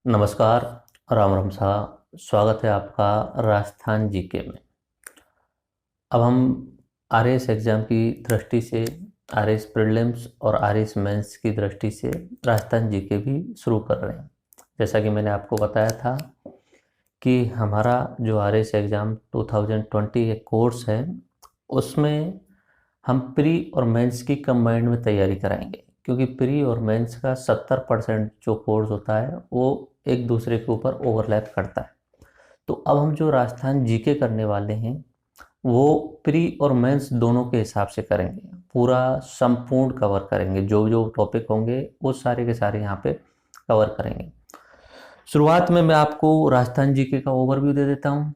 नमस्कार। राम राम साहब, स्वागत है आपका राजस्थान जीके में। अब हम आरएस एग्ज़ाम की दृष्टि से, आरएस प्रीलिम्स और आरएस मेंस की दृष्टि से राजस्थान जीके भी शुरू कर रहे हैं। जैसा कि मैंने आपको बताया था कि हमारा जो आरएस एग्ज़ाम 2020 एक कोर्स है, उसमें हम प्री और मेंस की कंबाइंड में तैयारी कराएंगे, क्योंकि प्री और मेंस का 70% जो कोर्स होता है वो एक दूसरे के ऊपर ओवरलैप करता है। तो अब हम जो राजस्थान जीके करने वाले हैं वो प्री और मेंस दोनों के हिसाब से करेंगे, पूरा संपूर्ण कवर करेंगे। जो जो टॉपिक होंगे वो सारे के सारे यहाँ पे कवर करेंगे। शुरुआत में मैं आपको राजस्थान जीके का ओवरव्यू दे देता हूँ।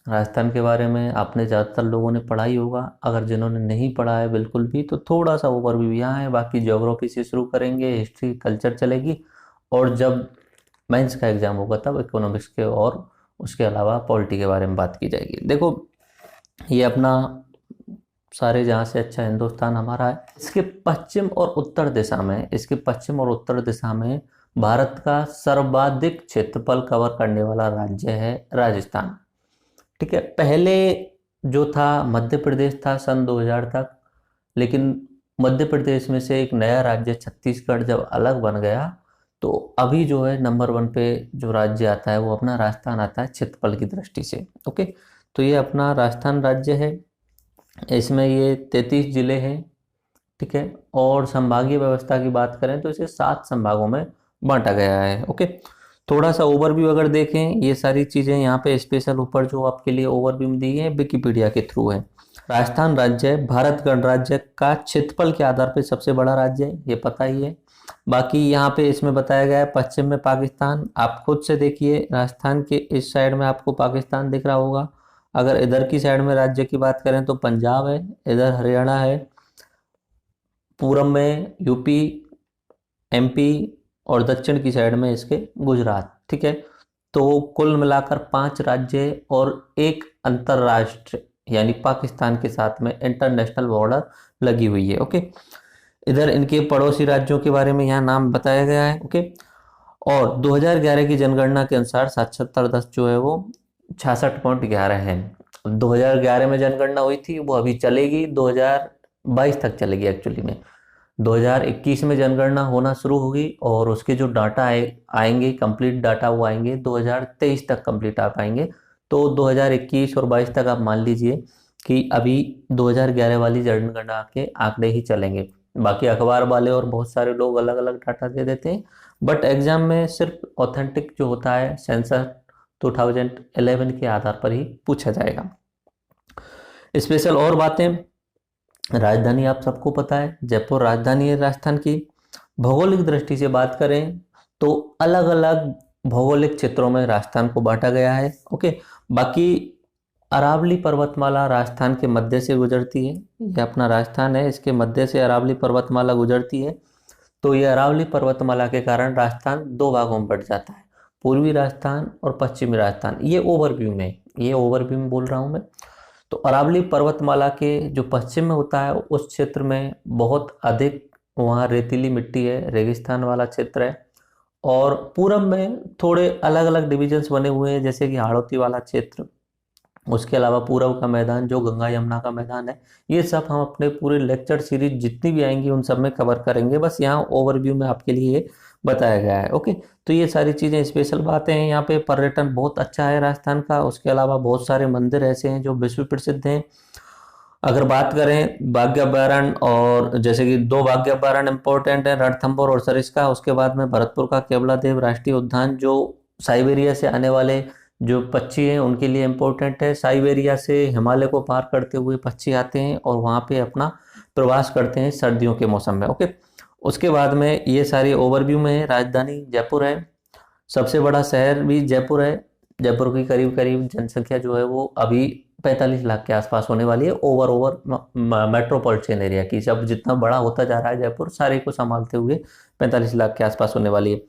राजस्थान के बारे में आपने ज़्यादातर लोगों ने पढ़ा ही होगा, अगर जिन्होंने नहीं पढ़ा है बिल्कुल भी, तो थोड़ा सा ओवरव्यू यहाँ है। बाकी ज्योग्राफी से शुरू करेंगे, हिस्ट्री कल्चर चलेगी, और जब मेंस का एग्ज़ाम होगा तब इकोनॉमिक्स के और उसके अलावा पॉलिटी के बारे में बात की जाएगी। देखो, ये अपना सारे जहाँ से अच्छा हिंदुस्तान हमारा है, इसके पश्चिम और उत्तर दिशा में भारत का सर्वाधिक क्षेत्रफल कवर करने वाला राज्य है राजस्थान। ठीक है, पहले जो था मध्य प्रदेश था सन 2000 तक, लेकिन मध्य प्रदेश में से एक नया राज्य छत्तीसगढ़ जब अलग बन गया, तो अभी जो है नंबर 1 पे जो राज्य आता है वो अपना राजस्थान आता है क्षेत्रफल की दृष्टि से। ओके, तो ये अपना राजस्थान राज्य है, इसमें ये 33 जिले हैं। ठीक है, और संभागीय व्यवस्था की बात करें तो इसे 7 संभागों में बांटा गया है। ओके, थोड़ा सा ओवरव्यू अगर देखें, ये सारी चीज़ें यहाँ पे स्पेशल ऊपर जो आपके लिए ओवरव्यू दी है विकिपीडिया के थ्रू है। राजस्थान राज्य भारत गणराज्य का क्षेत्रफल के आधार पर सबसे बड़ा राज्य है, ये पता ही है। बाकी यहाँ पे इसमें बताया गया है पश्चिम में पाकिस्तान। आप खुद से देखिए, राजस्थान के इस साइड में आपको पाकिस्तान दिख रहा होगा। अगर इधर की साइड में राज्य की बात करें तो पंजाब है, इधर हरियाणा है, पूरब में यूपी, एमपी, और दक्षिण की साइड में इसके गुजरात। ठीक है, तो कुल मिलाकर 5 राज्य और एक अंतरराष्ट्रीय यानी पाकिस्तान के साथ में इंटरनेशनल बॉर्डर लगी हुई है। ओके, इधर इनके पड़ोसी राज्यों के बारे में यहाँ नाम बताया गया है। ओके, और 2011 की जनगणना के अनुसार साक्षरता दर जो है वो 66.11 है। 2011 में जनगणना हुई थी, वो अभी चलेगी, 2022 तक चलेगी एक्चुअली में। 2021 में जनगणना होना शुरू होगी और उसके जो डाटा आएंगे कंप्लीट डाटा, वो आएंगे 2023 तक कंप्लीट आ पाएंगे। तो 2021 और 22 तक आप मान लीजिए कि अभी 2011 वाली जनगणना के आंकड़े ही चलेंगे। बाकी अखबार वाले और बहुत सारे लोग अलग अलग डाटा दे देते हैं, बट एग्जाम में सिर्फ ऑथेंटिक जो होता है सेंसस 2011 के आधार पर ही पूछा जाएगा। स्पेशल और बातें, राजधानी आप सबको पता है, जयपुर राजधानी है राजस्थान की। भौगोलिक दृष्टि से बात करें तो अलग अलग भौगोलिक क्षेत्रों में राजस्थान को बांटा गया है। ओके, बाकी अरावली पर्वतमाला राजस्थान के मध्य से गुजरती है। ये अपना राजस्थान है, इसके मध्य से अरावली पर्वतमाला गुजरती है। तो ये अरावली पर्वतमाला के कारण राजस्थान 2 भागों में बट जाता है, पूर्वी राजस्थान और पश्चिमी राजस्थान। ये ओवरव्यू में बोल रहा हूँ मैं। तो अरावली पर्वतमाला के जो पश्चिम में होता है उस क्षेत्र में बहुत अधिक वहाँ रेतीली मिट्टी है, रेगिस्तान वाला क्षेत्र है। और पूरब में थोड़े अलग अलग डिविजन्स बने हुए हैं, जैसे कि हाड़ौती वाला क्षेत्र, उसके अलावा पूरब का मैदान जो गंगा यमुना का मैदान है। ये सब हम अपने पूरे लेक्चर सीरीज जितनी भी आएंगी उन सब में कवर करेंगे, बस यहाँ ओवरव्यू में आपके लिए बताया गया है। ओके, तो ये सारी चीज़ें स्पेशल बातें हैं। यहाँ पे पर्यटन बहुत अच्छा है राजस्थान का, उसके अलावा बहुत सारे मंदिर ऐसे हैं जो विश्व प्रसिद्ध हैं। अगर बात करें बाघ अभ्यारण्य, और जैसे कि 2 बाघ अभ्यारण्य इंपॉर्टेंट है, रणथंभौर और सरिस्का। उसके बाद में भरतपुर का केवलादेव राष्ट्रीय उद्यान जो साइबेरिया से आने वाले जो पक्षी हैं उनके लिए इम्पोर्टेंट है। साइबेरिया से हिमालय को पार करते हुए पक्षी आते हैं और वहाँ पे अपना प्रवास करते हैं सर्दियों के मौसम में। ओके, उसके बाद में ये सारी ओवरव्यू में है। राजधानी जयपुर है, सबसे बड़ा शहर भी जयपुर है। जयपुर की करीब करीब जनसंख्या जो है वो अभी 45 लाख के आसपास होने वाली है, ओवर मेट्रोपॉलिटन एरिया की। जब जितना बड़ा होता जा रहा है जयपुर, सारे को संभालते हुए 45 लाख के आसपास होने वाली है।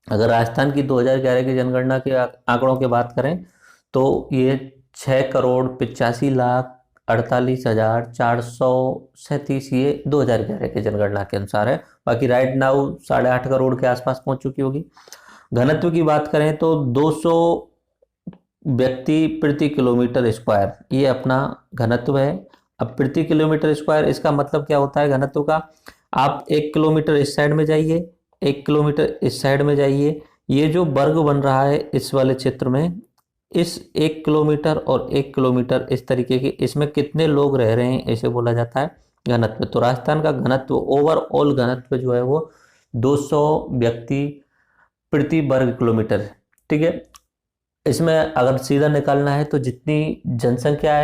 अगर राजस्थान की 2011 की जनगणना के आंकड़ों की बात करें तो ये 6,85,48,437, ये 2011 की जनगणना के अनुसार है। बाकी राइट नाउ 8.5 करोड़ के आसपास पहुंच चुकी होगी। घनत्व की बात करें तो 200 व्यक्ति प्रति किलोमीटर स्क्वायर, ये अपना घनत्व है। अब प्रति किलोमीटर स्क्वायर इसका मतलब क्या होता है घनत्व का? आप 1 किलोमीटर इस साइड में जाइए, 1 किलोमीटर इस साइड में जाइए, ये जो वर्ग बन रहा है इस वाले क्षेत्र में, इस 1 किलोमीटर और 1 किलोमीटर इस तरीके के, इसमें कितने लोग रह रहे हैं इसे बोला जाता है घनत्व। तो राजस्थान का घनत्व, ओवरऑल घनत्व जो है वो 200 व्यक्ति प्रति वर्ग किलोमीटर है। ठीक है, इसमें अगर सीधा निकालना है तो जितनी जनसंख्या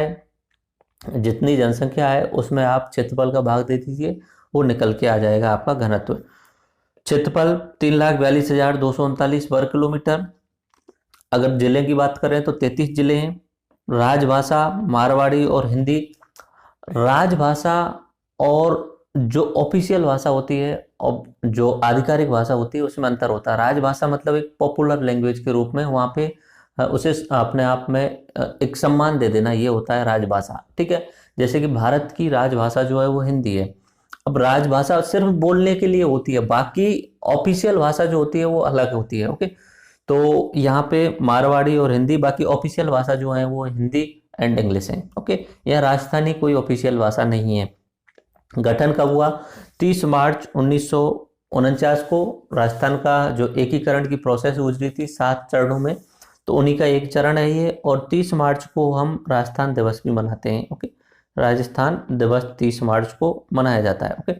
है उसमें आप क्षेत्रफल का भाग दे दीजिए, वो निकल के आ जाएगा आपका घनत्व। क्षेत्रफल 3,42,239 वर्ग किलोमीटर। अगर जिले की बात करें तो 33 जिले हैं। राजभाषा मारवाड़ी और हिंदी। राजभाषा और जो ऑफिशियल भाषा होती है और जो आधिकारिक भाषा होती है उसमें अंतर होता है। राजभाषा मतलब एक पॉपुलर लैंग्वेज के रूप में, वहाँ पे उसे अपने आप में एक सम्मान दे देना, ये होता है राजभाषा। ठीक है, जैसे कि भारत की राजभाषा जो है वो हिंदी है। अब राजभाषा सिर्फ बोलने के लिए होती है, बाकी ऑफिशियल भाषा जो होती है वो अलग होती है। ओके, तो यहाँ पे मारवाड़ी और हिंदी, बाकी ऑफिशियल भाषा जो है वो हिंदी एंड इंग्लिश है। ओके, यह राजस्थानी कोई ऑफिशियल भाषा नहीं है। गठन कब हुआ? 30 मार्च 1949 को राजस्थान का जो एकीकरण की प्रोसेस गुजरी थी 7 चरणों में, तो उन्हीं का एक चरण है ये। और 30 मार्च को हम राजस्थान दिवस भी मनाते हैं। ओके, राजस्थान दिवस 30 मार्च को मनाया जाता है। ओके,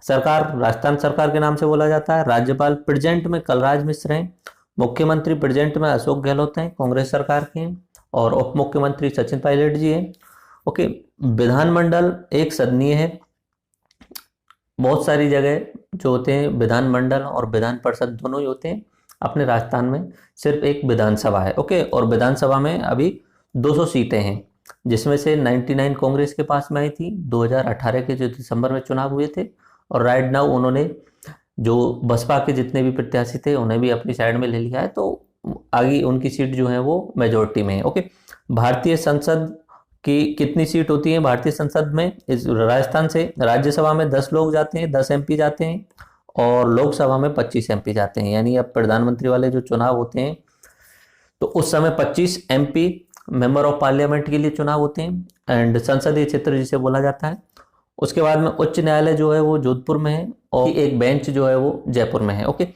सरकार राजस्थान सरकार के नाम से बोला जाता है। राज्यपाल प्रेजेंट में कलराज मिश्र हैं। मुख्यमंत्री प्रेजेंट में अशोक गहलोत हैं, कांग्रेस सरकार के हैं। और उप मुख्यमंत्री सचिन पायलट जी हैं। ओके, विधानमंडल एक सदनीय है। बहुत सारी जगह जो होते हैं विधानमंडल और विधान परिषद दोनों ही होते हैं, अपने राजस्थान में सिर्फ एक विधानसभा है। ओके, और विधानसभा में अभी 200 सीटें हैं, जिसमें से 99 कांग्रेस के पास में आई थी 2018 के जो दिसंबर में चुनाव हुए थे। और राइट नाउ उन्होंने जो बसपा के जितने भी प्रत्याशी थे उन्हें भी अपनी साइड में ले लिया है, तो आगे उनकी सीट जो है वो मेजोरिटी में है। ओके, भारतीय संसद की कितनी सीट होती है भारतीय संसद में? इस राजस्थान से राज्यसभा में 10 लोग जाते हैं, 10 एमपी जाते हैं, और लोकसभा में 25 एमपी जाते हैं। यानी अब प्रधानमंत्री वाले जो चुनाव होते हैं तो उस समय 25 एमपी मेंबर ऑफ पार्लियामेंट के लिए चुनाव होते हैं, एंड संसदीय क्षेत्र जिसे बोला जाता है। उसके बाद में उच्च न्यायालय जो है वो जोधपुर में है, और एक बेंच जो है वो जयपुर में है। ओके,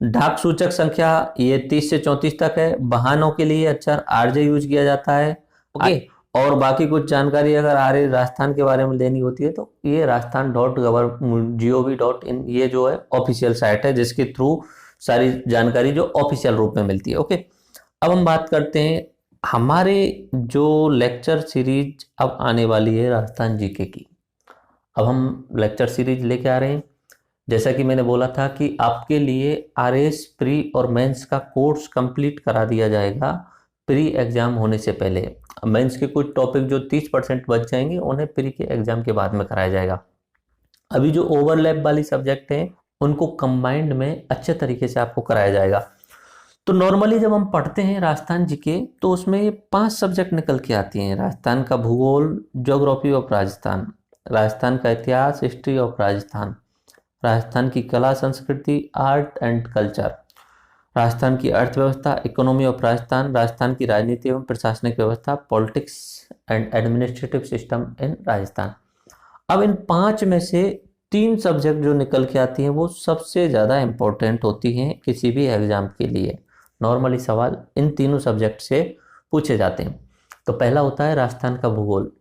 डाक सूचक संख्या ये 30 से 34 तक है। वाहनों के लिए अक्षर आरजे यूज किया जाता है। ओके, और बाकी कुछ जानकारी अगर राजस्थान के बारे में लेनी होती है तो ये राजस्थान.gov.in ये जो है ऑफिशियल साइट है, जिसके थ्रू सारी जानकारी जो ऑफिशियल रूप में मिलती है। ओके, अब हम बात करते हैं हमारे जो लेक्चर सीरीज अब आने वाली है राजस्थान जीके की। अब हम लेक्चर सीरीज लेके आ रहे हैं। जैसा कि मैंने बोला था कि आपके लिए आरएस प्री और मेंस का कोर्स कंप्लीट करा दिया जाएगा प्री एग्जाम होने से पहले। मेंस के कुछ टॉपिक जो 30% बच जाएंगे उन्हें प्री के एग्जाम के बाद में कराया जाएगा। अभी जो ओवरलैप वाली सब्जेक्ट हैं उनको कंबाइंड में अच्छे तरीके से आपको कराया जाएगा। तो नॉर्मली जब हम पढ़ते हैं राजस्थान जीके तो उसमें ये 5 सब्जेक्ट निकल के आती हैं। राजस्थान का भूगोल, ज्योग्राफी ऑफ राजस्थान, राजस्थान का इतिहास, हिस्ट्री ऑफ राजस्थान, राजस्थान की कला संस्कृति, आर्ट एंड कल्चर, राजस्थान की अर्थव्यवस्था, इकोनॉमी ऑफ राजस्थान, राजस्थान की राजनीति एवं प्रशासनिक व्यवस्था, politics and administrative system in Rajasthan. अब इन 5 में से 3 सब्जेक्ट जो निकल के आती हैं वो सबसे ज़्यादा इम्पोर्टेंट होती हैं किसी भी एग्जाम के लिए। नॉर्मली सवाल इन तीनों सब्जेक्ट से पूछे जाते हैं। तो पहला होता है राजस्थान का भूगोल।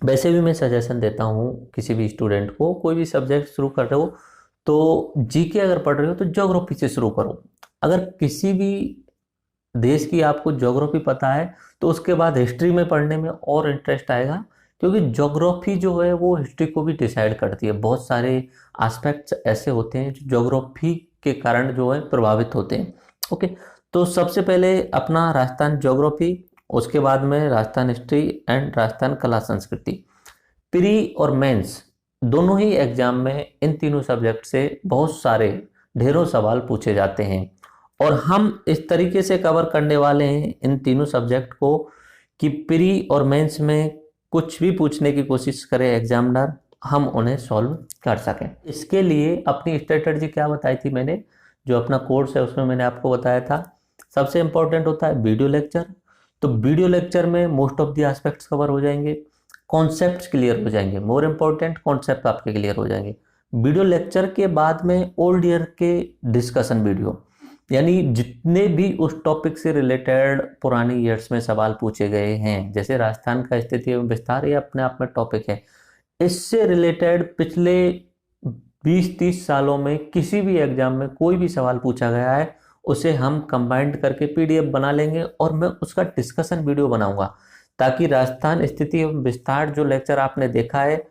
वैसे भी मैं सजेशन देता हूँ किसी भी स्टूडेंट को, कोई भी सब्जेक्ट शुरू कर रहे हो तो जीके अगर पढ़ रहे हो तो ज्योग्राफी से शुरू करो। अगर किसी भी देश की आपको ज्योग्राफी पता है तो उसके बाद हिस्ट्री में पढ़ने में और इंटरेस्ट आएगा, क्योंकि ज्योग्राफी जो है वो हिस्ट्री को भी डिसाइड करती है। बहुत सारे एस्पेक्ट्स ऐसे होते हैं जो ज्योग्राफी के कारण जो है प्रभावित होते हैं। ओके, तो सबसे पहले अपना राजस्थान ज्योग्राफी, उसके बाद में राजस्थान हिस्ट्री एंड राजस्थान कला संस्कृति। प्री और मेंस दोनों ही एग्जाम में इन तीनों सब्जेक्ट से बहुत सारे ढेरों सवाल पूछे जाते हैं, और हम इस तरीके से कवर करने वाले हैं इन तीनों सब्जेक्ट को कि प्री और मेंस में कुछ भी पूछने की कोशिश करे एग्जामिनर, हम उन्हें सॉल्व कर सकें। इसके लिए अपनी स्ट्रेटजी क्या बताई थी मैंने, जो अपना कोर्स है उसमें मैंने आपको बताया था। सबसे इम्पोर्टेंट होता है वीडियो लेक्चर। तो वीडियो लेक्चर में most of the aspects cover हो जाएंगे, कॉन्सेप्ट्स क्लियर हो जाएंगे, मोर इम्पोर्टेंट कॉन्सेप्ट आपके क्लियर हो जाएंगे। वीडियो लेक्चर के बाद में ओल्ड ईयर के डिस्कशन वीडियो, यानी जितने भी उस टॉपिक से रिलेटेड पुराने ईयर्स में सवाल पूछे गए हैं, जैसे राजस्थान का स्थिति एवं विस्तार ये अपने आप में टॉपिक है, इससे रिलेटेड पिछले 20-30 सालों में किसी भी एग्जाम में कोई भी सवाल पूछा गया है, उसे हम कंबाइंड करके पीडीएफ बना लेंगे और मैं उसका डिस्कशन वीडियो बनाऊंगा, ताकि राजस्थान स्थिति एवं विस्तार जो लेक्चर आपने देखा है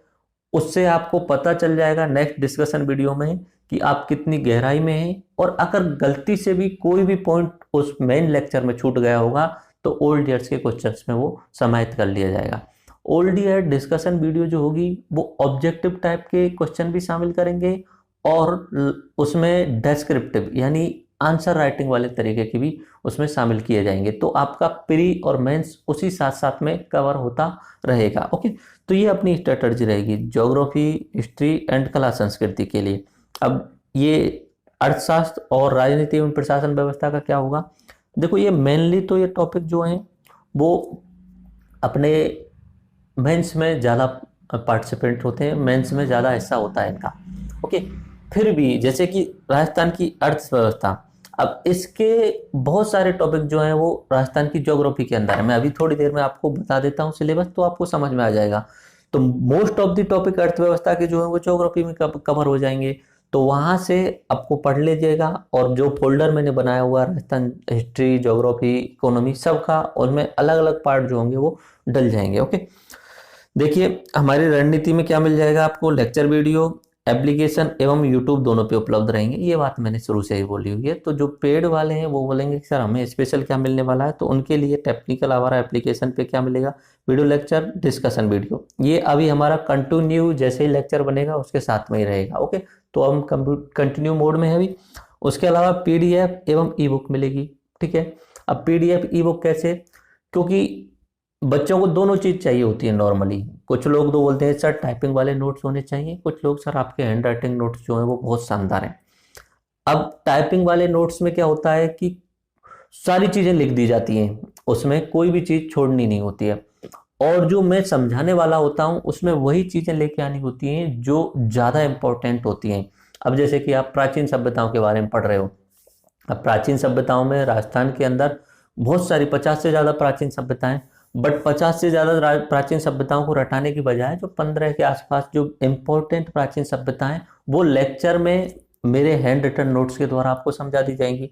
उससे आपको पता चल जाएगा नेक्स्ट डिस्कशन वीडियो में कि आप कितनी गहराई में हैं। और अगर गलती से भी कोई भी पॉइंट उस मेन लेक्चर में छूट गया होगा तो ओल्ड ईयर्स के क्वेश्चंस में वो समाहित कर लिया जाएगा। ओल्ड ईयर डिस्कशन वीडियो जो होगी वो ऑब्जेक्टिव टाइप के क्वेश्चन भी शामिल करेंगे और उसमें डेस्क्रिप्टिव यानी आंसर राइटिंग वाले तरीके की भी उसमें शामिल किए जाएंगे। तो आपका प्री और मेंस उसी साथ साथ में कवर होता रहेगा। ओके, तो ये अपनी स्ट्रेटजी रहेगी ज्योग्राफी, हिस्ट्री एंड कला संस्कृति के लिए। अब ये अर्थशास्त्र और राजनीति एवं प्रशासन व्यवस्था का क्या होगा? देखो, ये मेनली तो ये टॉपिक जो हैं वो अपने मेंस में ज़्यादा पार्टिसिपेंट होते हैं, मेंस में ज़्यादा हिस्सा होता है इनका। ओके, फिर भी जैसे कि राजस्थान की अर्थव्यवस्था, अब इसके बहुत सारे टॉपिक जो हैं वो राजस्थान की ज्योग्राफी के अंदर है। मैं अभी थोड़ी देर में आपको बता देता हूँ सिलेबस, तो आपको समझ में आ जाएगा। तो मोस्ट ऑफ द टॉपिक अर्थव्यवस्था के जो है वो ज्योग्राफी में कवर हो जाएंगे, तो वहाँ से आपको पढ़ लीजिएगा। और जो फोल्डर मैंने बनाया हुआ राजस्थान हिस्ट्री, ज्योग्राफी, इकोनॉमी सबका, उनमें अलग अलग पार्ट जो होंगे वो डल जाएंगे। ओके, देखिए हमारी रणनीति में क्या मिल जाएगा आपको, लेक्चर वीडियो, एप्लीकेशन एवं यूट्यूब दोनों पे उपलब्ध रहेंगे। ये बात मैंने शुरू से ही बोली हुई है। तो जो पेड वाले हैं वो बोलेंगे कि सर हमें स्पेशल क्या मिलने वाला है, तो उनके लिए टेक्निकल आवारा एप्लीकेशन पे क्या मिलेगा, वीडियो लेक्चर, डिस्कशन वीडियो। ये अभी हमारा कंटिन्यू जैसे ही लेक्चर बनेगा उसके साथ में ही रहेगा। ओके, तो हम कंटिन्यू मोड में है अभी। उसके अलावा पीडीएफ एवं ई बुक मिलेगी। ठीक है, अब पीडीएफ ई बुक कैसे, क्योंकि बच्चों को दोनों चीज चाहिए होती है नॉर्मली। कुछ लोग तो बोलते हैं सर टाइपिंग वाले नोट्स होने चाहिए, कुछ लोग सर आपके हैंड राइटिंग नोट्स जो हैं वो बहुत शानदार हैं। अब टाइपिंग वाले नोट्स में क्या होता है कि सारी चीजें लिख दी जाती हैं, उसमें कोई भी चीज छोड़नी नहीं होती है। और जो मैं समझाने वाला होता हूँ उसमें वही चीजें लेके आनी होती हैं जो ज्यादा इंपॉर्टेंट होती हैं। अब जैसे कि आप प्राचीन सभ्यताओं के बारे में पढ़ रहे हो, अब प्राचीन सभ्यताओं में राजस्थान के अंदर बहुत सारी 50 से ज्यादा प्राचीन सभ्यताएं, बट 50 से ज़्यादा प्राचीन सभ्यताओं को रटाने की बजाय जो 15 के आसपास जो इम्पोर्टेंट प्राचीन सभ्यताएं वो लेक्चर में मेरे हैंड रिटन नोट्स के द्वारा आपको समझा दी जाएंगी।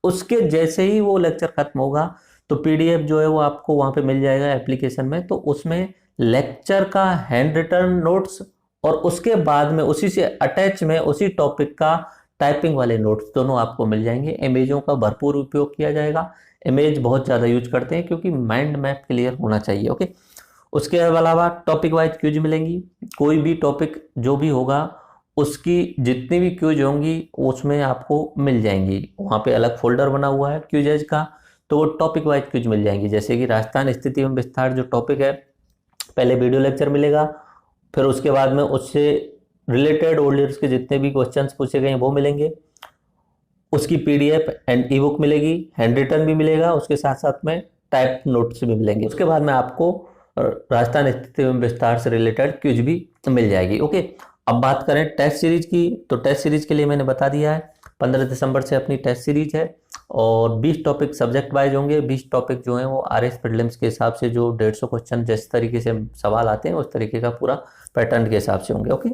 उसके जैसे ही वो लेक्चर खत्म होगा तो पीडीएफ जो है वो आपको वहाँ पे मिल जाएगा एप्लीकेशन में। तो उसमें लेक्चर का हैंड रिटन नोट्स और उसके बाद में उसी से अटैच में उसी टॉपिक का टाइपिंग वाले नोट्स दोनों आपको मिल जाएंगे। इमेजों का भरपूर उपयोग किया जाएगा, इमेज बहुत ज़्यादा यूज करते हैं क्योंकि माइंड मैप क्लियर होना चाहिए। ओके, उसके अलावा टॉपिक वाइज क्यूज मिलेंगी। कोई भी टॉपिक जो भी होगा उसकी जितनी भी क्यूज होंगी उसमें आपको मिल जाएंगी। वहाँ पे अलग फोल्डर बना हुआ है क्यूजेज का, तो वो टॉपिक वाइज क्यूज मिल जाएंगी। जैसे कि राजस्थान स्थिति एवं विस्तार जो टॉपिक है, पहले वीडियो लेक्चर मिलेगा, फिर उसके बाद में उससे रिलेटेड ओल्ड ईयर्स के जितने भी क्वेश्चन पूछे गए हैं वो मिलेंगे। उसकी पीडीएफ एंड ई बुक मिलेगी, हैंड रिटन भी मिलेगा, उसके साथ साथ में टाइप नोट्स भी मिलेंगे। उसके बाद में आपको राजस्थान स्थिति एवं विस्तार से रिलेटेड क्विज भी मिल जाएगी। ओके, अब बात करें टेस्ट सीरीज की, तो टेस्ट सीरीज के लिए मैंने बता दिया है 15 दिसंबर से अपनी टेस्ट सीरीज है और 20 टॉपिक सब्जेक्ट वाइज होंगे। 20 टॉपिक जो हैं वो आरएस प्रीलिम्स के हिसाब से जो 150 क्वेश्चन जिस तरीके से सवाल आते हैं उस तरीके का पूरा पैटर्न के हिसाब से होंगे। ओके,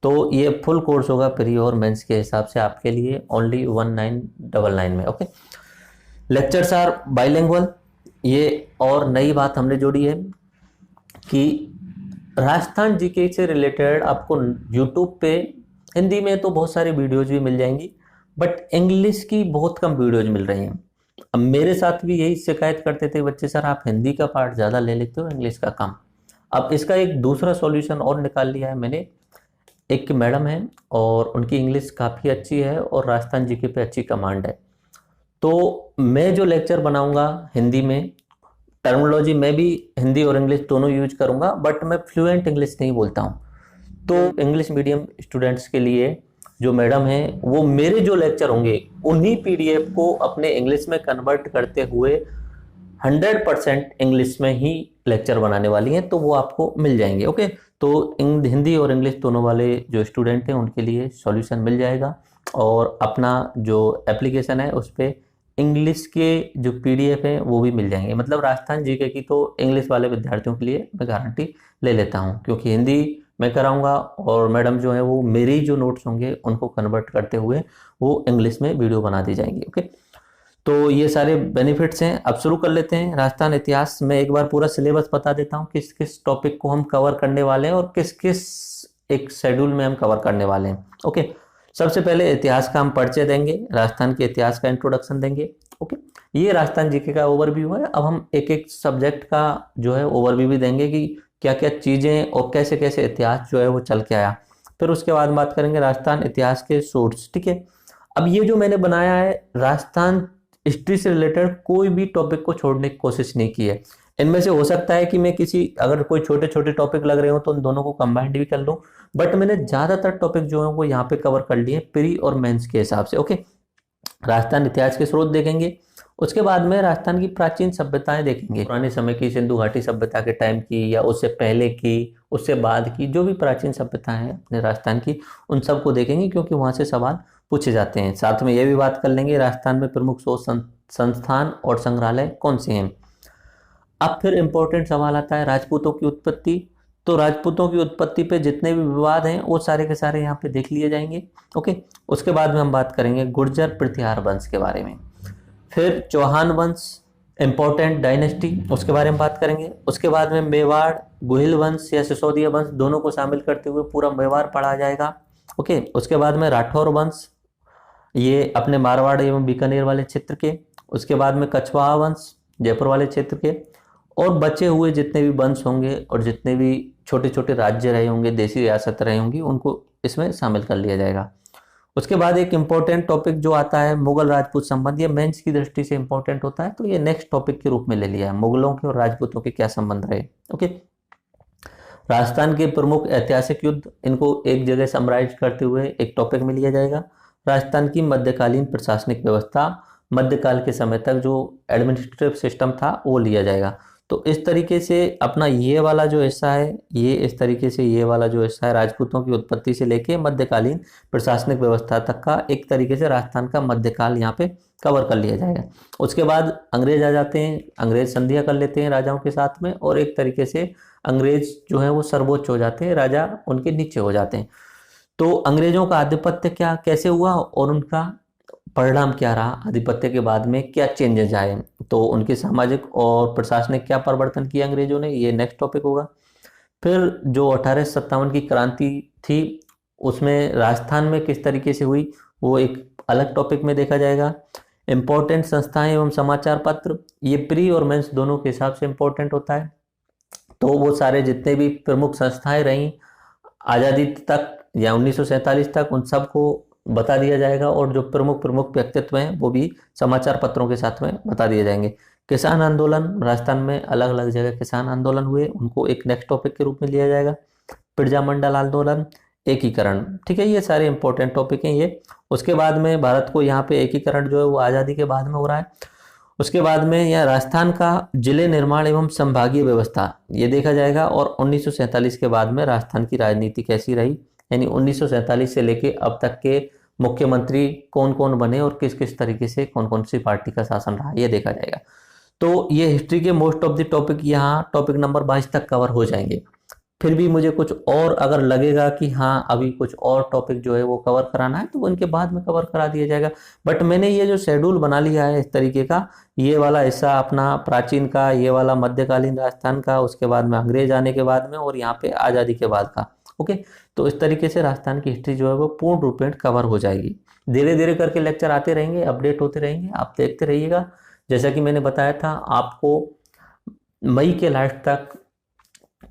तो ये फुल कोर्स होगा प्री और मेंस के हिसाब से आपके लिए ओनली 1999 में। Okay, lectures are bilingual. ये और नई बात हमने जोड़ी है कि राजस्थान जीके से रिलेटेड आपको यूट्यूब पे हिंदी में तो बहुत सारी वीडियोज भी मिल जाएंगी, बट इंग्लिश की बहुत कम वीडियोज मिल रही हैं। अब मेरे साथ भी यही शिकायत करते थे बच्चे, सर आप हिंदी का पार्ट ज़्यादा ले लेते हो, इंग्लिश का कम। अब इसका एक दूसरा सॉल्यूशन और निकाल लिया है मैंने। एक मैडम है और उनकी इंग्लिश काफ़ी अच्छी है और राजस्थान जीके पे अच्छी कमांड है। तो मैं जो लेक्चर बनाऊंगा हिंदी में, टर्मिनोलॉजी मैं भी हिंदी और इंग्लिश दोनों यूज करूंगा, बट मैं फ्लुएंट इंग्लिश नहीं बोलता हूँ। तो इंग्लिश मीडियम स्टूडेंट्स के लिए जो मैडम हैं वो मेरे जो लेक्चर होंगे उन्हीं पीडीएफ को अपने इंग्लिश में कन्वर्ट करते हुए 100% इंग्लिश में ही लेक्चर बनाने वाली हैं, तो वो आपको मिल जाएंगे। ओके, तो हिंदी और इंग्लिश दोनों वाले जो स्टूडेंट हैं उनके लिए सॉल्यूशन मिल जाएगा, और अपना जो एप्लीकेशन है उस पर इंग्लिश के जो पीडीएफ है वो भी मिल जाएंगे। मतलब राजस्थान जीके की तो इंग्लिश वाले विद्यार्थियों के लिए मैं गारंटी ले लेता हूँ, क्योंकि हिंदी मैं कराऊंगा और मैडम जो है वो मेरे जो नोट्स होंगे उनको कन्वर्ट करते हुए वो इंग्लिश में वीडियो बना दी जाएंगी। ओके, तो ये सारे बेनिफिट्स हैं। अब शुरू कर लेते हैं राजस्थान इतिहास में। एक बार पूरा सिलेबस बता देता हूँ किस किस टॉपिक को हम कवर करने वाले हैं और किस किस एक शेड्यूल में हम कवर करने वाले हैं। ओके, सबसे पहले इतिहास का हम परिचय देंगे, राजस्थान के इतिहास का इंट्रोडक्शन देंगे। ओके, ये राजस्थान जीके का ओवरव्यू है। अब हम एक एक सब्जेक्ट का जो है ओवरव्यू भी देंगे कि क्या क्या चीज़ें और कैसे कैसे इतिहास जो है वो चल के आया। फिर उसके बाद बात करेंगे राजस्थान इतिहास के सोर्स। ठीक है, अब ये जो मैंने बनाया है राजस्थान हिस्ट्री से रिलेटेड कोई भी टॉपिक को छोड़ने की कोशिश नहीं की है। इनमें से हो सकता है कि मैं किसी अगर कोई छोटे छोटे टॉपिक लग रहे हो तो उन दोनों को कंबाइंड भी कर लूँ, बट मैंने ज़्यादातर टॉपिक जो है वो यहाँ पे कवर कर लिए प्री और मेंस के हिसाब से। ओके, राजस्थान इतिहास के स्रोत देखेंगे, उसके बाद में राजस्थान की प्राचीन सभ्यताएं देखेंगे, पुराने समय की सिंधु घाटी सभ्यता के टाइम की या उससे पहले की, उससे बाद की जो भी प्राचीन सभ्यताएं हैं अपने राजस्थान की, उन सबको देखेंगे क्योंकि वहाँ से सवाल पूछे जाते हैं। साथ में ये भी बात कर लेंगे राजस्थान में प्रमुख शोध संस्थान और संग्रहालय कौन से हैं। अब फिर इंपॉर्टेंट सवाल आता है राजपूतों की उत्पत्ति। तो राजपूतों की उत्पत्ति पे जितने भी विवाद हैं वो सारे के सारे यहाँ पे देख लिए जाएंगे। ओके, उसके बाद में हम बात करेंगे गुर्जर प्रतिहार वंश के बारे में। फिर चौहान वंश इंपॉर्टेंट डायनेस्टी, उसके बारे में बात करेंगे। उसके बाद में मेवाड़ गुहिल वंश या सिसोदिया वंश दोनों को शामिल करते हुए पूरा मेवाड़ पढ़ा जाएगा। ओके, उसके बाद में राठौर वंश, ये अपने मारवाड़ एवं बीकानेर वाले क्षेत्र के। उसके बाद में कछवाहा वंश जयपुर वाले क्षेत्र के। और बचे हुए जितने भी वंश होंगे और जितने भी छोटे छोटे राज्य रहे होंगे, देसी रियासत रहे होंगी, उनको इसमें शामिल कर लिया जाएगा। उसके बाद एक इम्पोर्टेंट टॉपिक जो आता है मुगल राजपूत संबंध, ये मेंस की दृष्टि से इंपॉर्टेंट होता है, तो ये नेक्स्ट टॉपिक के रूप में ले लिया है, मुगलों के और राजपूतों के क्या संबंध रहे। ओके, राजस्थान के प्रमुख ऐतिहासिक युद्ध, इनको एक जगह समराइज करते हुए एक टॉपिक में लिया जाएगा। राजस्थान की मध्यकालीन प्रशासनिक व्यवस्था, मध्यकाल के समय तक जो एडमिनिस्ट्रेटिव सिस्टम था वो लिया जाएगा। तो इस तरीके से अपना ये वाला जो हिस्सा है, ये इस तरीके से ये वाला जो हिस्सा है राजपूतों की उत्पत्ति से लेके मध्यकालीन प्रशासनिक व्यवस्था तक का एक तरीके से राजस्थान का मध्यकाल यहाँ पे कवर कर लिया जाएगा। उसके बाद अंग्रेज आ जाते हैं, अंग्रेज संधियाँ कर लेते हैं राजाओं के साथ में, और एक तरीके से अंग्रेज जो है वो सर्वोच्च हो जाते हैं, राजा उनके नीचे हो जाते हैं। तो अंग्रेजों का आधिपत्य क्या कैसे हुआ और उनका परिणाम क्या रहा, आधिपत्य के बाद में क्या चेंजेस आए, तो उनके सामाजिक और प्रशासनिक क्या परिवर्तन किया अंग्रेजों ने, ये नेक्स्ट टॉपिक होगा। फिर जो 1857 की क्रांति थी उसमें राजस्थान में किस तरीके से हुई वो एक अलग टॉपिक में देखा जाएगा। इम्पोर्टेंट संस्थाएं एवं समाचार पत्र, ये प्री और मेंस दोनों के हिसाब से इम्पोर्टेंट होता है। तो वो सारे जितने भी प्रमुख संस्थाएं रहीं आज़ादी तक या 1947 तक, उन सबको बता दिया जाएगा, और जो प्रमुख प्रमुख व्यक्तित्व हैं वो भी समाचार पत्रों के साथ में बता दिए जाएंगे। किसान आंदोलन, राजस्थान में अलग अलग जगह किसान आंदोलन हुए, उनको एक नेक्स्ट टॉपिक के रूप में लिया जाएगा। प्रजामंडल आंदोलन, एकीकरण, ठीक है, ये सारे इंपॉर्टेंट टॉपिक हैं ये। उसके बाद में भारत को यहाँ पे एकीकरण जो है वो आज़ादी के बाद में हो रहा है। उसके बाद में यहाँ राजस्थान का जिले निर्माण एवं संभागीय व्यवस्था ये देखा जाएगा, और 1947 के बाद में राजस्थान की राजनीति कैसी रही, यानी 1947 से लेके अब तक के मुख्यमंत्री कौन कौन बने और किस किस तरीके से कौन कौन सी पार्टी का शासन रहा, ये देखा जाएगा। तो ये हिस्ट्री के मोस्ट ऑफ द टॉपिक यहाँ टॉपिक नंबर 22 तक कवर हो जाएंगे। फिर भी मुझे कुछ और अगर लगेगा कि हाँ अभी कुछ और टॉपिक जो है वो कवर कराना है तो उनके बाद में कवर करा दिया जाएगा। बट मैंने ये जो शेड्यूल बना लिया है इस तरीके का, ये वाला हिस्सा अपना प्राचीन का, ये वाला मध्यकालीन राजस्थान का, उसके बाद में अंग्रेज आने के बाद में, और यहाँ पे आज़ादी के बाद का। ओके, तो इस तरीके से राजस्थान की हिस्ट्री जो है वो पूर्ण रूपेण कवर हो जाएगी। धीरे धीरे करके लेक्चर आते रहेंगे, अपडेट होते रहेंगे, आप देखते रहिएगा। जैसा कि मैंने बताया था आपको मई के लास्ट तक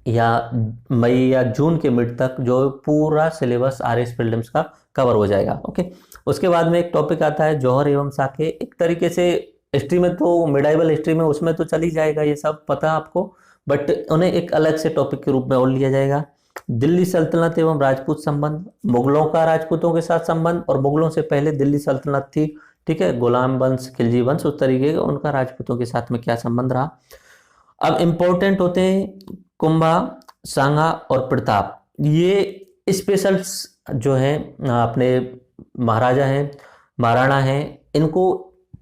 या मई या जून के मिड तक जो पूरा सिलेबस आरएस प्रीलिम्स का कवर हो जाएगा। ओके, उसके बाद में एक टॉपिक आता है जौहर एवं साके। एक तरीके से हिस्ट्री में तो मिडाइवल हिस्ट्री में उसमें तो चल ही जाएगा, ये सब पता आपको, बट उन्हें एक अलग से टॉपिक के रूप में और लिया जाएगा। दिल्ली सल्तनत एवं राजपूत संबंध, मुगलों का राजपूतों के साथ संबंध, और मुगलों से पहले दिल्ली सल्तनत थी, ठीक है, गुलाम वंश, खिलजी वंश, उस तरीके का उनका राजपूतों के साथ में क्या संबंध रहा। अब इंपॉर्टेंट होते हैं कुंभा, सांगा और प्रताप। ये स्पेशल जो है अपने महाराजा हैं, महाराणा हैं, इनको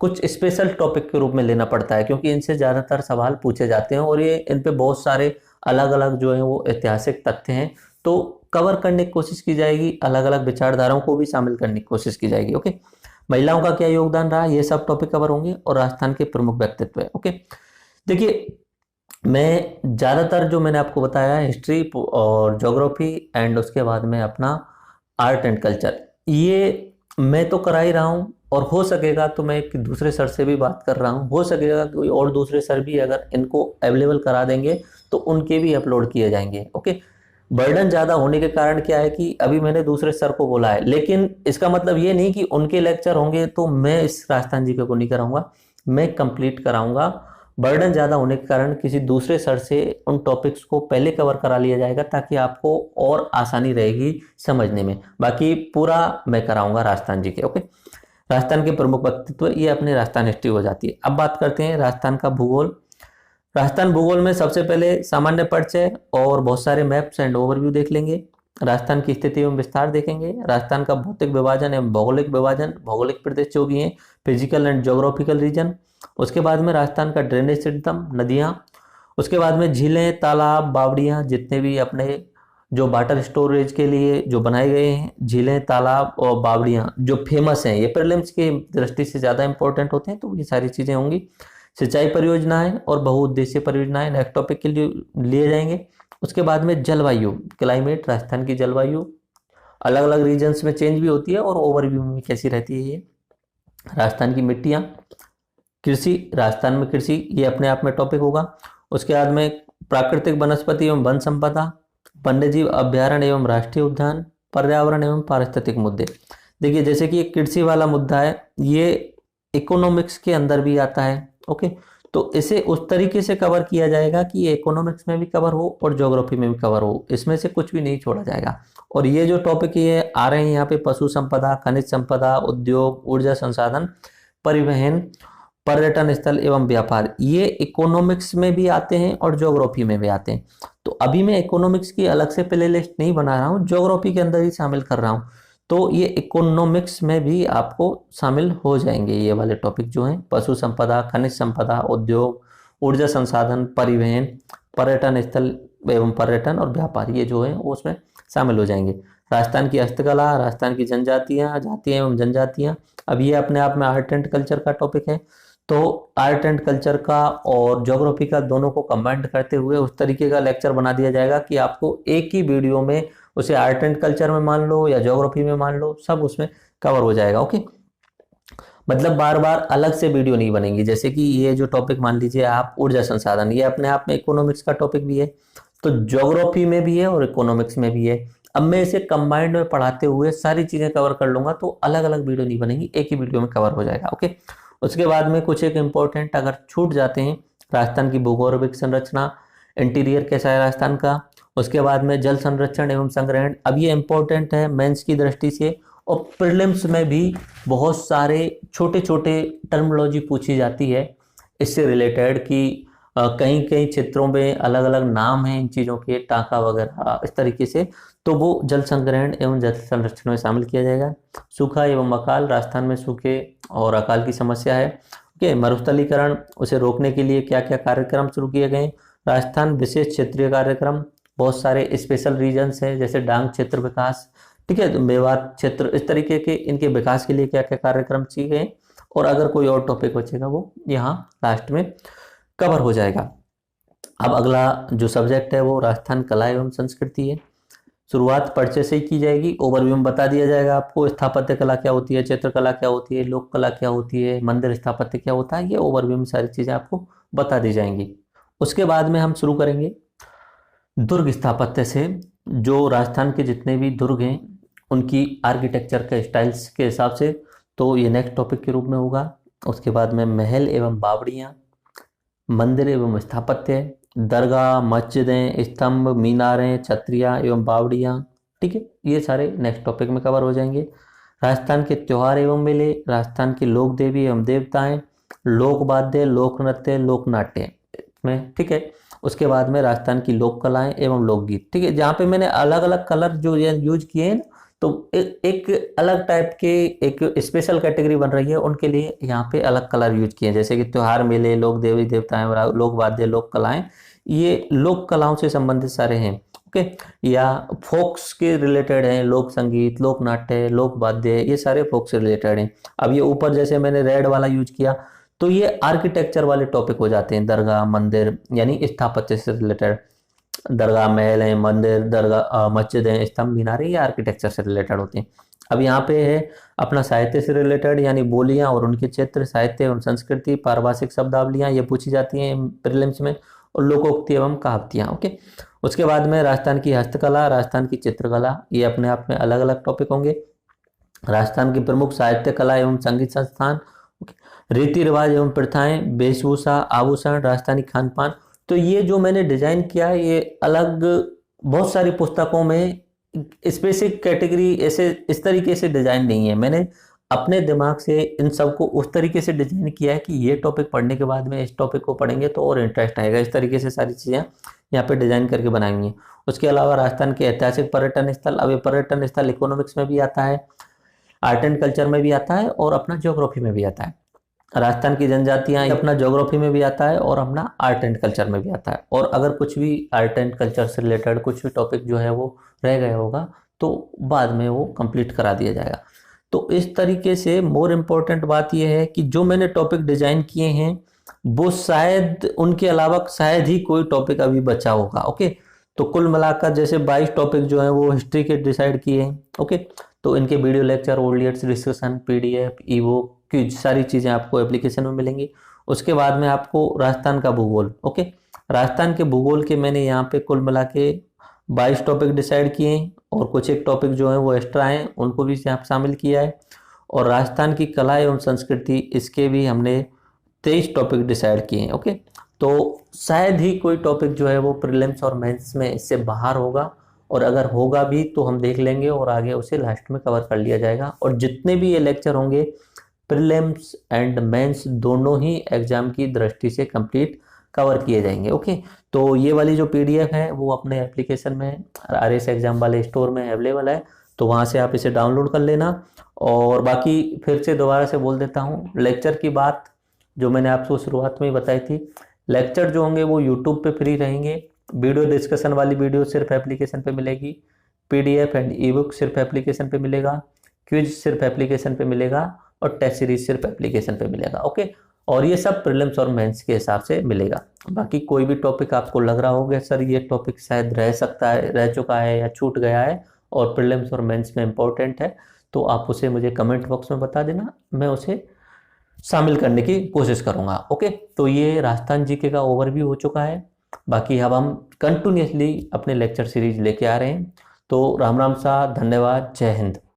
कुछ स्पेशल टॉपिक के रूप में लेना पड़ता है क्योंकि इनसे ज़्यादातर सवाल पूछे जाते हैं और ये इन पे बहुत सारे अलग अलग जो है वो ऐतिहासिक तथ्य हैं, तो कवर करने की कोशिश की जाएगी, अलग अलग विचारधाराओं को भी शामिल करने की कोशिश की जाएगी। ओके, महिलाओं का क्या योगदान रहा, ये सब टॉपिक कवर होंगे, और राजस्थान के प्रमुख व्यक्तित्व है। ओके, देखिए मैं ज़्यादातर जो मैंने आपको बताया हिस्ट्री और ज्योग्राफी एंड उसके बाद में अपना आर्ट एंड कल्चर, ये मैं तो करा ही रहा हूँ, और हो सकेगा तो मैं एक दूसरे सर से भी बात कर रहा हूँ, हो सकेगा कोई और दूसरे सर भी अगर इनको अवेलेबल करा देंगे तो उनके भी अपलोड किए जाएंगे। ओके, बर्डन ज़्यादा होने के कारण क्या है कि अभी मैंने दूसरे सर को बोला है, लेकिन इसका मतलब ये नहीं कि उनके लेक्चर होंगे तो मैं इस राजस्थान जी के को नहीं कराऊंगा, मैं कंप्लीट कराऊंगा। बर्डन ज़्यादा होने के कारण किसी दूसरे सर से उन टॉपिक्स को पहले कवर करा लिया जाएगा ताकि आपको और आसानी रहेगी समझने में। बाकी पूरा मैं कराऊंगा राजस्थान जी के। ओके, राजस्थान के प्रमुख व्यक्तित्व, ये अपने राजस्थान हिस्ट्री हो जाती है। अब बात करते हैं राजस्थान का भूगोल। राजस्थान भूगोल में सबसे पहले सामान्य परिचय और बहुत सारे मैप्स एंड ओवरव्यू देख लेंगे। राजस्थान की स्थिति एवं विस्तार देखेंगे। राजस्थान का भौतिक विभाजन एवं भौगोलिक विभाजन, भौगोलिक प्रदेश जो भी हैं, फिजिकल एंड ज्योग्राफिकल रीजन। उसके बाद में राजस्थान का ड्रेनेज सिस्टम, नदियाँ। उसके बाद में झीलें, तालाब, बावड़ियाँ, जितने भी अपने जो वाटर स्टोरेज के लिए जो बनाए गए हैं, झीलें, तालाब और बावड़ियाँ जो फेमस हैं, ये प्रीलिम्स की दृष्टि से ज़्यादा इंपॉर्टेंट होते हैं, तो ये सारी चीज़ें होंगी। सिंचाई परियोजनाएं और बहुउद्देशीय परियोजनाएं नेक्स्ट टॉपिक के लिए लिए जाएंगे। उसके बाद में जलवायु, क्लाइमेट, राजस्थान की जलवायु अलग अलग रीजन्स में चेंज भी होती है और ओवरव्यू में कैसी रहती है ये। राजस्थान की मिट्टियाँ, कृषि, राजस्थान में कृषि, ये अपने आप में टॉपिक होगा। उसके बाद में प्राकृतिक वनस्पति एवं वन संपदा, वन्यजीव अभ्यारण्य एवं राष्ट्रीय उद्यान, पर्यावरण एवं पारिस्थितिक मुद्दे। देखिए जैसे कि एक कृषि वाला मुद्दा है, ये इकोनॉमिक्स के अंदर भी आता है। ओके, तो इसे उस तरीके से कवर किया जाएगा कि ये इकोनॉमिक्स में भी कवर हो और ज्योग्राफी में भी कवर हो, इसमें से कुछ भी नहीं छोड़ा जाएगा। और ये जो टॉपिक ये आ रहे हैं यहाँ पे, पशु संपदा, खनिज संपदा, उद्योग, ऊर्जा संसाधन, परिवहन, पर्यटन स्थल एवं व्यापार, ये इकोनॉमिक्स में भी आते हैं और ज्योग्राफी में भी आते हैं। तो अभी मैं इकोनॉमिक्स की अलग से प्ले लिस्ट नहीं बना रहा हूँ, ज्योग्राफी के अंदर ही शामिल कर रहा हूँ, तो ये इकोनॉमिक्स में भी आपको शामिल हो जाएंगे ये वाले टॉपिक जो हैं, पशु संपदा, खनिज संपदा, उद्योग, ऊर्जा संसाधन, परिवहन, पर्यटन स्थल एवं पर्यटन और व्यापार, ये जो है वो उसमें शामिल हो जाएंगे। राजस्थान की हस्तकला, राजस्थान की जनजातियाँ, जातियाँ एवं जनजातियाँ, अब ये अपने आप में आर्ट एंड कल्चर का टॉपिक है, तो आर्ट एंड कल्चर का और ज्योग्राफी का दोनों को कंबाइंड करते हुए उस तरीके का लेक्चर बना दिया जाएगा कि आपको एक ही वीडियो में उसे आर्ट एंड कल्चर में मान लो या ज्योग्राफी में मान लो, सब उसमें कवर हो जाएगा। ओके, मतलब बार बार अलग से वीडियो नहीं बनेंगी। जैसे कि ये जो टॉपिक मान लीजिए आप ऊर्जा संसाधन, ये अपने आप में इकोनॉमिक्स का टॉपिक भी है, तो ज्योग्राफी में भी है और इकोनॉमिक्स में भी है। अब मैं इसे कंबाइंड में पढ़ाते हुए सारी चीजें कवर कर लूंगा, तो अलग अलग वीडियो नहीं बनेगी, एक ही वीडियो में कवर हो जाएगा। ओके, उसके बाद में कुछ एक इंपॉर्टेंट अगर छूट जाते हैं, राजस्थान की भूगोलिक संरचना, इंटीरियर कैसा है राजस्थान का, उसके बाद में जल संरक्षण एवं संग्रहण, अब ये इंपॉर्टेंट है मेंस की दृष्टि से, और प्रीलिम्स में भी बहुत सारे छोटे छोटे टर्मिनोलॉजी पूछी जाती है इससे रिलेटेड कि कहीं कहीं क्षेत्रों में अलग अलग नाम हैं इन चीज़ों के, टाँका वगैरह इस तरीके से, तो वो जल संग्रहण एवं जल संरक्षण में शामिल किया जाएगा। सूखा एवं अकाल, राजस्थान में सूखे और अकाल की समस्या है। ओके, मरुस्थलीकरण, उसे रोकने के लिए क्या क्या कार्यक्रम शुरू किए गए। राजस्थान विशेष क्षेत्रीय कार्यक्रम, बहुत सारे स्पेशल रीजन्स हैं जैसे डांग क्षेत्र विकास, ठीक है, तो मेवात क्षेत्र, इस तरीके के इनके विकास के लिए क्या क्या कार्यक्रम किए गए। और अगर कोई और टॉपिक बचेगा वो यहाँ लास्ट में कवर हो जाएगा। अब अगला जो सब्जेक्ट है वो राजस्थान कला एवं संस्कृति है। शुरुआत परिचय से ही की जाएगी, ओवरव्यू में बता दिया जाएगा आपको स्थापत्य कला क्या होती है, चित्रकला क्या होती है, लोक कला क्या होती है, मंदिर स्थापत्य क्या होता है, ये ओवरव्यू में सारी चीज़ें आपको बता दी जाएंगी। उसके बाद में हम शुरू करेंगे दुर्ग स्थापत्य से, जो राजस्थान के जितने भी दुर्ग हैं उनकी आर्किटेक्चर के स्टाइल्स के हिसाब से, तो ये नेक्स्ट टॉपिक के रूप में होगा। उसके बाद में महल एवं बावड़ियाँ, मंदिर एवं स्थापत्य, दरगाह, मस्जिदें, स्तंभ, मीनारें, छतरियाँ एवं बावड़ियाँ। ठीक है, ये सारे नेक्स्ट टॉपिक में कवर हो जाएंगे। राजस्थान के त्योहार एवं मेले, राजस्थान की लोक देवी एवं देवताएं, लोक वाद्य, लोक नृत्य, लोक नाट्य में। ठीक है, उसके बाद में राजस्थान की लोक कलाएं एवं लोकगीत। ठीक है, जहाँ पे मैंने अलग अलग कलर जो यूज किए हैं, तो एक अलग टाइप के एक स्पेशल कैटेगरी बन रही है, उनके लिए यहाँ पे अलग कलर यूज किए हैं, जैसे कि त्योहार, मेले, लोक देवी देवताएं, लोक वाद्य, लोक कलाएं। ये लोक कलाओं से संबंधित सारे हैं। ओके, या फोक्स के रिलेटेड हैं, लोक संगीत, लोक नाट्य, लोक वाद्य, ये सारे फोक से रिलेटेड हैं। अब ये ऊपर जैसे मैंने रेड वाला यूज किया, तो ये आर्किटेक्चर वाले टॉपिक हो जाते हैं, दरगाह, मंदिर, यानी स्थापत्य से रिलेटेड। दरगाह, महल है, मंदिर, दरगाह, मस्जिद है, स्तंभ, मीनारे, ये आर्किटेक्चर से रिलेटेड होते हैं। अब यहाँ पे है अपना साहित्य से रिलेटेड, यानी बोलियां और उनके क्षेत्र, साहित्य एवं संस्कृति, पारिभाषिक शब्दावलियां, ये पूछी जाती हैं प्रीलिम्स में, और लोकोक्ति एवं कहावतियां। ओके, उसके बाद में राजस्थान की हस्तकला, राजस्थान की चित्रकला, ये अपने आप में अलग अलग टॉपिक होंगे। राजस्थान की प्रमुख साहित्य, कला एवं संगीत संस्थान, रीति रिवाज एवं प्रथाएं, वेशभूषा, आभूषण, राजस्थानी खान पान। तो ये जो मैंने डिजाइन किया है, ये अलग बहुत सारी पुस्तकों में स्पेसिफिक कैटेगरी ऐसे इस तरीके से डिजाइन नहीं है। मैंने अपने दिमाग से इन सबको उस तरीके से डिजाइन किया है कि ये टॉपिक पढ़ने के बाद में इस टॉपिक को पढ़ेंगे तो और इंटरेस्ट आएगा। इस तरीके से सारी चीज़ें यहाँ पे डिजाइन करके बनाएंगे। उसके अलावा राजस्थान के ऐतिहासिक पर्यटन स्थल, अब ये पर्यटन स्थल इकोनॉमिक्स में भी आता है, आर्ट एंड कल्चर में भी आता है, और अपना ज्योग्राफी में भी आता है। राजस्थान की जनजातियां अपना ज्योग्राफी में भी आता है और अपना आर्ट एंड कल्चर में भी आता है। और अगर कुछ भी आर्ट एंड कल्चर से रिलेटेड कुछ भी टॉपिक जो है वो रह गया होगा, तो बाद में वो कंप्लीट करा दिया जाएगा। तो इस तरीके से मोर इम्पोर्टेंट बात यह है कि जो मैंने टॉपिक डिजाइन किए हैं, वो शायद उनके अलावा शायद ही कोई टॉपिक अभी बचा होगा। ओके, तो कुल मिलाकर जैसे 22 टॉपिक जो है वो हिस्ट्री के डिसाइड किए हैं। ओके, तो इनके video lecture, audience discussion, PDF, ebook की सारी चीज़ें आपको एप्लीकेशन में मिलेंगी। उसके बाद में आपको राजस्थान का भूगोल। ओके, राजस्थान के भूगोल के मैंने यहाँ पे कुल मिला के 22 टॉपिक डिसाइड किए हैं, और कुछ एक टॉपिक जो है वो एक्स्ट्रा हैं, उनको भी यहाँ शामिल किया है। और राजस्थान की कला एवं संस्कृति, इसके भी हमने 23 टॉपिक डिसाइड किए हैं। ओके, तो शायद ही कोई टॉपिक जो है वो प्रीलिम्स और मेंस में इससे बाहर होगा, और अगर होगा भी तो हम देख लेंगे और आगे उसे लास्ट में कवर कर लिया जाएगा। और जितने भी ये लेक्चर होंगे, प्रीलिम्स एंड मेंस दोनों ही एग्जाम की दृष्टि से कंप्लीट कवर किए जाएंगे। ओके, तो ये वाली जो पीडीएफ है वो अपने एप्लीकेशन में आरएस एग्जाम वाले स्टोर में अवेलेबल है, तो वहाँ से आप इसे डाउनलोड कर लेना। और बाकी फिर से दोबारा से बोल देता हूँ, लेक्चर की बात जो मैंने आपको शुरुआत में ही बताई थी, लेक्चर जो होंगे वो यूट्यूब पे फ्री रहेंगे। वीडियो डिस्कशन वाली वीडियो सिर्फ एप्लीकेशन पे मिलेगी, पीडीएफ एंड ई बुक सिर्फ एप्लीकेशन पे मिलेगा, क्विज सिर्फ एप्लीकेशन पे मिलेगा, और टेस्ट सीरीज सिर्फ एप्लीकेशन पे मिलेगा। ओके, और ये सब प्रीलिम्स और मेंस के हिसाब से मिलेगा। बाकी कोई भी टॉपिक आपको लग रहा होगा सर ये टॉपिक शायद रह सकता है, रह चुका है या छूट गया है और प्रीलिम्स और मेंस में इंपॉर्टेंट है, तो आप उसे मुझे कमेंट बॉक्स में बता देना, मैं उसे शामिल करने की कोशिश करूंगा। ओके, तो ये राजस्थान जीके का ओवरव्यू हो चुका है। बाकी अब हम कंटिन्यूसली अपने लेक्चर सीरीज लेके आ रहे हैं। तो राम राम सा, धन्यवाद, जय हिंद।